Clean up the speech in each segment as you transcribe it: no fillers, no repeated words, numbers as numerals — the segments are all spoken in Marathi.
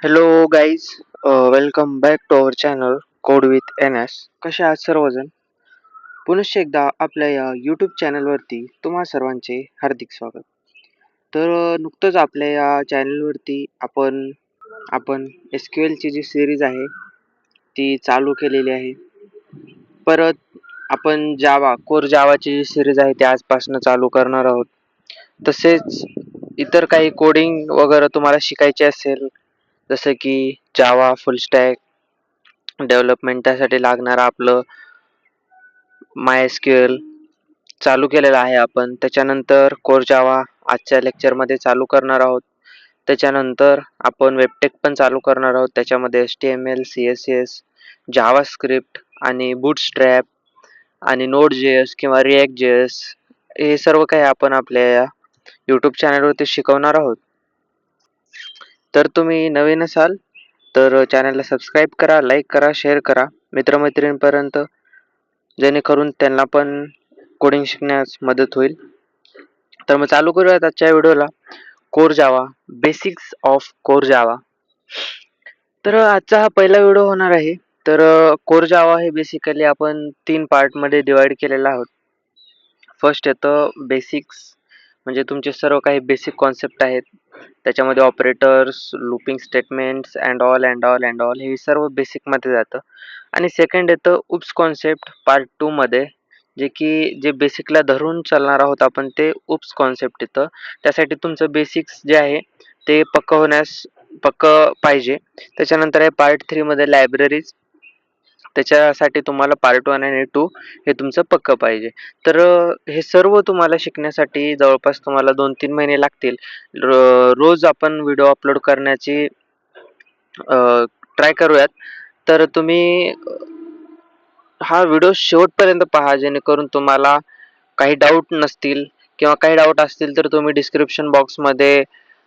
Hello guys, welcome back to our channel code with N S. कसे आहात सर्वजण? पुनश्च एकदा आपल्या या यूट्यूब चॅनलवरती तुम्हा सर्वांचे हार्दिक स्वागत. तर नुकतंच आपल्या या चॅनलवरती आपण SQLची जी सिरीज आहे ती चालू केलेली आहे. परत आपण कोर जावाची जी सिरीज आहे ती आजपासून चालू करणार आहोत. तसेच इतर काही कोडिंग वगैरे तुम्हाला शिकायचे असेल, जसं की जावा फुल स्टॅक डेव्हलपमेंट, त्यासाठी लागणारं आपलं MySQL चालू केलेलं आहे आपण. त्याच्यानंतर कोर जावा आजच्या लेक्चरमध्ये चालू करणार आहोत. त्याच्यानंतर आपण वेबटेक पण चालू करणार आहोत. त्याच्यामध्ये HTML, CSS, जावास्क्रिप्ट आणि बूटस्ट्रॅप आणि Node.js किंवा React.js हे सर्व काही आपण आपल्या या यूट्यूब चॅनलवरती शिकवणार आहोत. तर तुम्ही नवीन असाल तर चॅनलला सबस्क्राईब करा, लाईक करा, शेअर करा मित्रमैत्रिणींपर्यंत, जेणेकरून त्यांना पण कोडिंग शिकण्यास मदत होईल. तर मग चालू करूयात आजच्या व्हिडिओला. Core Java, basics of core Java. तर आजचा हा पहिला व्हिडिओ होणार आहे. तर कोर जावा हे बेसिकली आपण 3 पार्टमध्ये डिवाइड केलेला आहोत. फर्स्ट येतं बेसिक्स, म्हणजे तुमचे सर्व काही बेसिक कॉन्सेप्ट आहेत. त्याच्यामध्ये operators, looping statements and all हे सर्व बेसिकमध्ये जातं. आणि सेकंड येतं उप्स कॉन्सेप्ट पार्ट 2 मध्ये, जे बेसिकला धरून चालणार आहोत आपण, ते उप्स कॉन्सेप्ट येतं. त्यासाठी तुमचं बेसिक्स जे आहे ते पक्क पाहिजे. त्याच्यानंतर आहे पार्ट 3 मध्ये लायब्ररीज. त्याच्यासाठी तुम्हाला पार्ट 1 आणि 2 हे तुमचं पक्क पाहिजे. तर हे सर्व तुम्हाला शिकण्यासाठी जवळपास तुम्हाला 2-3 महिने लागतील. रोज आपण व्हिडिओ अपलोड करण्याची ट्राय करूयात. तर तुम्ही हा व्हिडिओ शेवटपर्यंत पहा, जेणेकरून तुम्हाला काही डाऊट नसतील, किंवा काही डाऊट असतील तर तुम्ही डिस्क्रिप्शन बॉक्समध्ये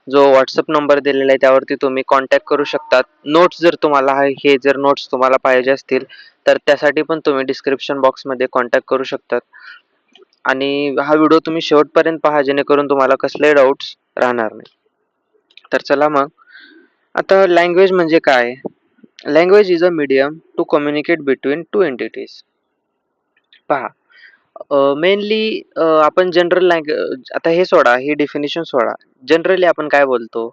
जो व्हॉट्सअप नंबर दिलेला आहे त्यावरती तुम्ही कॉन्टॅक्ट करू शकतात. हे जर नोट्स तुम्हाला पाहिजे असतील तर त्यासाठी पण तुम्ही डिस्क्रिप्शन बॉक्समध्ये कॉन्टॅक्ट करू शकतात. आणि हा व्हिडिओ तुम्ही शेवटपर्यंत पहा, जेणेकरून तुम्हाला कसलेही डाऊट्स राहणार नाही. तर चला मग, आता लँग्वेज म्हणजे काय? Language is a medium to communicate between two entities. पहा, मेनली आपण जनरल लँग्वेज, आता हे सोडा, ही डेफिनेशन सोडा. जनरली आपण काय बोलतो?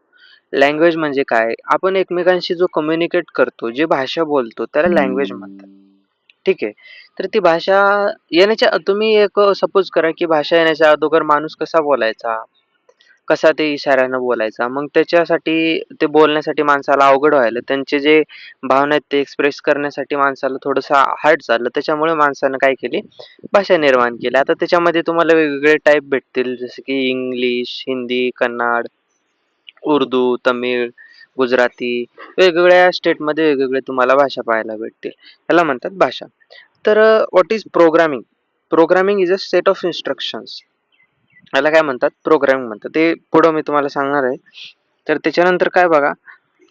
लँग्वेज म्हणजे काय? आपण एकमेकांशी जो कम्युनिकेट करतो, जी भाषा बोलतो, त्याला लँग्वेज म्हणतात. ठीक आहे. तर ती भाषा येण्याच्या तुम्ही एक सपोज करा, की भाषा येण्याच्या अगोदर माणूस कसा बोलायचा? कसा ते इशाऱ्यानं बोलायचा. मग त्याच्यासाठी ते बोलण्यासाठी माणसाला अवघड व्हायलं. त्यांचे जे भावना आहेत ते एक्सप्रेस करण्यासाठी माणसाला थोडंसं हार्ड झालं. त्याच्यामुळे माणसानं काय केली? भाषा निर्माण केली. आता त्याच्यामध्ये तुम्हाला वेगवेगळे टाइप भेटतील, जसं की इंग्लिश, हिंदी, कन्नड, उर्दू, तमिळ, गुजराती. वेगवेगळ्या स्टेटमध्ये वेगवेगळे तुम्हाला भाषा पाहायला भेटतील. ह्याला म्हणतात भाषा. तर what is programming? Programming is a set of instructions. याला काय म्हणतात? प्रोग्रामिंग म्हणतात. ते पुढं मी तुम्हाला सांगणार आहे. तर त्याच्यानंतर काय बघा,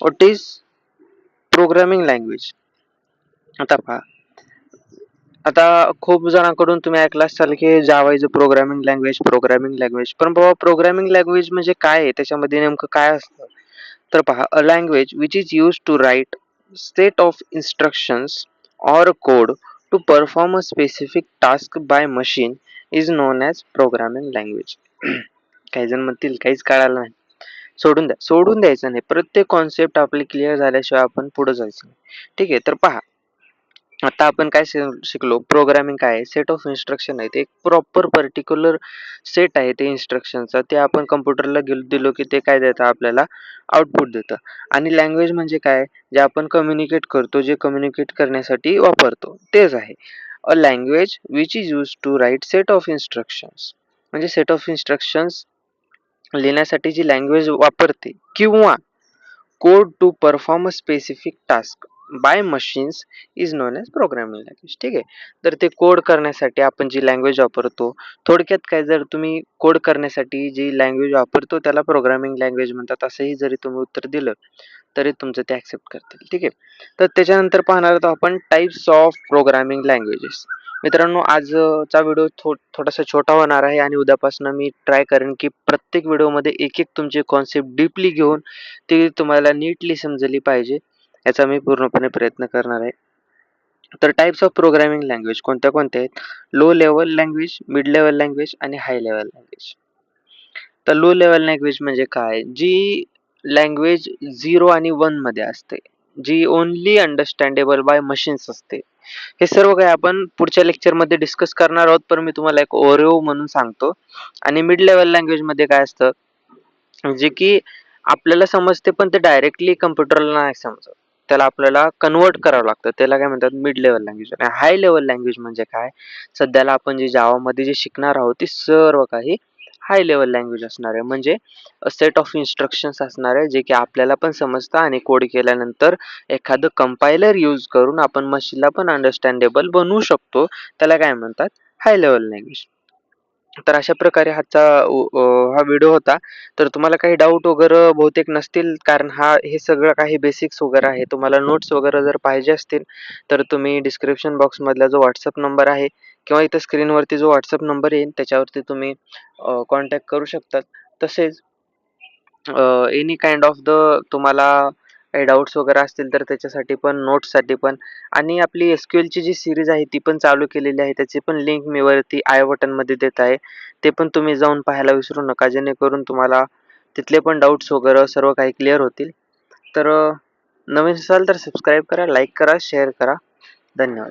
व्हॉट इज प्रोग्रामिंग लँग्वेज? आता पहा, आता खूप जणांकडून तुम्ही ऐकलं असाल की Java is a programming language. पण बाबा, प्रोग्रामिंग लँग्वेज म्हणजे काय आहे? त्याच्यामध्ये नेमकं काय असतं? तर पहा, a language which is used to write set of instructions or code to perform a specific task by machine is known as programming language. काही जण म्हणतील काहीच कळालं नाही. सोडून द्यायचं नाही. प्रत्येक कॉन्सेप्ट आपली क्लिअर झाल्याशिवाय आपण पुढे जायचं नाही. ठीक आहे. तर पहा, आता आपण काय शिकलो? प्रोग्रामिंग काय आहे? सेट ऑफ इन्स्ट्रक्शन आहे. ते एक प्रॉपर पर्टिक्युलर सेट आहे ते इन्स्ट्रक्शनचा. ते आपण कॉम्प्युटरला दिलो की ते काय देतं आपल्याला? आउटपुट देतं. आणि लँग्वेज म्हणजे काय? जे आपण कम्युनिकेट करतो, जे कम्युनिकेट करण्यासाठी वापरतो, तेच आहे. A language which is used to write set of instructions. म्हणजे सेट ऑफ इन्स्ट्रक्शन्स लिहिण्यासाठी जी लँग्वेज वापरते, किंवा code to perform a specific task by machines is known as programming language. ठीक आहे. तर ते कोड करण्यासाठी आपण जी लँग्वेज वापरतो, थोडक्यात काय, जर तुम्ही कोड करण्यासाठी जी लँग्वेज वापरतो त्याला प्रोग्रामिंग लँग्वेज म्हणतात, असंही जरी तुम्ही उत्तर दिलं तरी तुमचं ते ॲक्सेप्ट करतील. ठीक आहे. तर त्याच्यानंतर पाहणार आहोत आपण टाइप्स ऑफ प्रोग्रामिंग लँग्वेजेस. मित्रांनो, आजचा व्हिडिओ थोडासा छोटा होणार आहे आणि उद्यापासून मी ट्राय करेन की प्रत्येक व्हिडिओमध्ये एक-एक तुमची कॉन्सेप्ट डीपली घेऊन ती तुम्हाला नीटली समजली पाहिजे, याचा मी पूर्णपणे प्रयत्न करणार आहे. तर टाइप्स ऑफ प्रोग्रामिंग लँग्वेज कोणत्या-कोणत्या आहेत? Low level language, mid level language आणि हाय लेव्हल लँग्वेज. तर लो लेव्हल लँग्वेज म्हणजे काय? जी लँग्वेज 0 आणि 1 मध्ये असते. जी ओन्ली अंडरस्टँडेबल बाय मशीन्स असते. हे सर्व काही आपण पुढच्या लेक्चरमध्ये डिस्कस करणार आहोत, पण मी तुम्हाला एक ओव्हरव्ह्यू म्हणून सांगतो. आणि मिड लेव्हल लँग्वेजमध्ये काय असतं, जे की आपल्याला समजते पण ते डायरेक्टली कम्प्युटरला नाही समजत. त्याला आपल्याला कन्व्हर्ट करावं लागतं. त्याला काय म्हणतात मिड लेव्हल लँग्वेज. आणि हाय लेव्हल लँग्वेज म्हणजे काय? सध्याला आपण जे जावामध्ये जे शिकणार आहोत, ते सर्व काही हाय लेव्हल लँग्वेज असणार आहे. म्हणजे सेट ऑफ इन्स्ट्रक्शन्स असणार आहे, जे की आपल्याला पण समजतं आणि कोड केल्यानंतर एखादं कंपायलर यूज करून आपण मशीनला पण अंडरस्टँडेबल बनवू शकतो. त्याला काय म्हणतात हाय लेव्हल लँग्वेज. तर अशा प्रकारे हा व्हिडिओ होता. तर तुम्हाला काही डाऊट वगैरे बहुतेक नसतील, कारण हे सगळं काही बेसिक्स वगैरे आहे. तुम्हाला नोट्स वगैरे जर पाहिजे असतील, तर तुम्ही डिस्क्रिप्शन बॉक्समधला जो WhatsApp नंबर आहे किंवा इथं स्क्रीनवरती जो WhatsApp नंबर येईल त्याच्यावरती तुम्ही कॉन्टॅक्ट करू शकतात. तसेच एनी काइंड ऑफ तुम्हाला काही डाउट्स वगैरे असतील तर त्याच्यासाठी पण, नोट्ससाठी पण आणि आपली एस-क्यू-एलची जी सीरीज आहे ती पण चालू केलेली आहे. त्याची पण लिंक मी वरती आय बटनमध्ये देत आहे. ते पण तुम्ही जाऊन पाहायला विसरू नका, जेणेकरून तुम्हाला तिथले पण डाउट्स वगैरे सर्व काही क्लिअर होतील. तर नवीन असाल तर सबस्क्राईब करा, लाईक करा, शेअर करा. धन्यवाद.